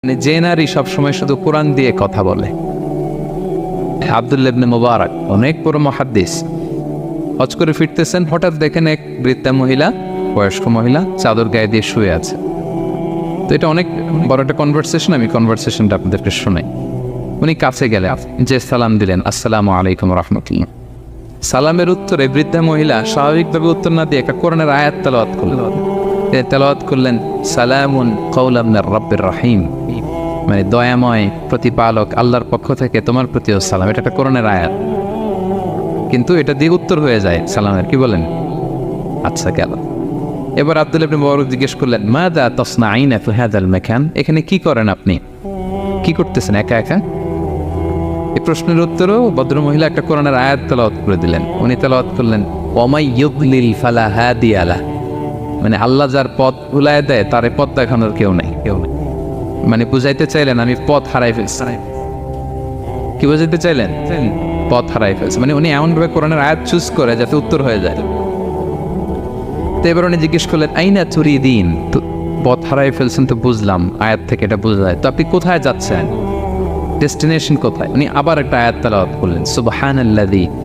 যে নারী সবসময় শুধু কোরআন দিয়ে কথা বলে। আব্দুল্লাহ ইবনে মুবারক অনেক বড় মুহাদ্দিস, হজ করে ফিরতেছেন, হঠাৎ দেখেন এক বৃদ্ধা মহিলা, বয়স্ক মহিলা চাদর গায়ে দিয়ে শুয়ে আছে। তো এটা অনেক বড় একটা কনভারসেশন, আমি কনভারসেশনটা আপনাদেরকে শোনাই। উনি কাছে গেলে যে সালাম দিলেন, আসসালামু আলাইকুম রাহমাতুল্লাহ। সালামের উত্তরে বৃদ্ধা মহিলা স্বাভাবিকভাবে উত্তর না দিয়ে একটা কোরআনের আয়াত তেলাওয়াত করলেন। তেলাওয়াত করলেন সালামুন কাওলাম মির রাব্বির রহিম, মানে দয়াময় প্রতিপালক আল্লাহর পক্ষ থেকে তোমার প্রতিও সালাম। এটা একটা কোরআনের আয়াত, কিন্তু এটা দিয়ে উত্তর হয়ে যায় সালামের। কি বলেন? আচ্ছা গেল। এবার আব্দুল্লাহ ইবনে মুবারক জিজ্ঞেস করলেন, মাযা তাসনাঈনা ফি হাযাল মাকান, এখানে কি করেন আপনি, কি করতেছেন একা একা? এই প্রশ্নের উত্তরও ভদ্রমহিলা একটা কোরআনের আয়াত তেলাওয়াত করে দিলেন। উনি তেলাওয়াত করলেন, ওয়ামাই ইউদ্লিল ফালা হাদিয়া লাহ, মানে আল্লাহ যার পথ ভুলায় দেয় তার পথ দেখানোর কেউ নেই। মানে বুঝাইতে চাইলেন আমি পথ হারাই ফেলছি। কি বুঝাইতে চাইলেন? পথ হারাই ফেলছে, মানে উনি এমনভাবে কোরআনের আয়াত চুজ করে যাতে উত্তর হয়ে যায়। তো এবার উনি জিজ্ঞেস করলেন, আইনা তুরিদিন, তো পথ হারাই ফেলছেন তো বুঝলাম, আয়াত থেকে এটা বোঝা যায়, তো আপনি কোথায় যাচ্ছেন, ডেস্টিনেশন কোথায়? উনি আবার একটা আয়াত তেলাওয়াত করলেন, সুবহানাল্লাযী